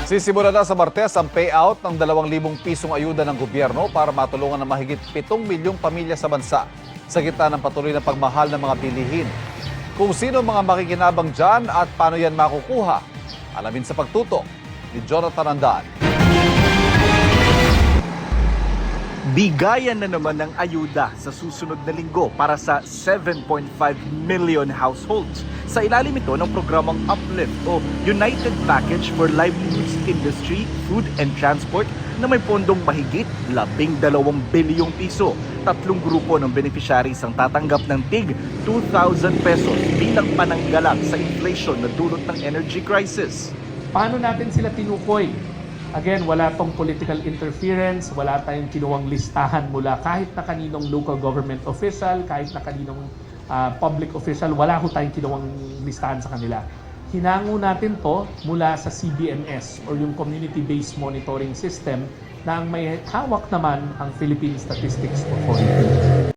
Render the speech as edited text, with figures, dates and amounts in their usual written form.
Sisimula na sa Martes ang payout ng 2,000 pisong ayuda ng gobyerno para matulungan ng mahigit 7 milyong pamilya sa bansa sa gitna ng patuloy na pagmahal ng mga bilihin. Kung sino ang mga makikinabang dyan at paano yan makukuha, alamin sa pagtutok ni Jonathan Andan. Bigayan na naman ng ayuda sa susunod na linggo para sa 7.5 million households. Sa ilalim ito ng programang Uplift o United Package for Livelihoods Industry, Food and Transport na may pondong mahigit 12 bilyong piso. 3 grupo ng beneficiaries ang tatanggap ng tig 2,000 pesos bilang pananggalang sa inflation na dulot ng energy crisis. Paano natin sila tinukoy? Again, wala tong political interference, wala tayong kinuwang listahan mula kahit na kaninong local government official, kahit na kaninong public official, wala ho tayong kinuwang listahan sa kanila. Hinango natin to mula sa CBMS or yung Community-Based Monitoring System na ang may hawak naman ang Philippine Statistics Authority.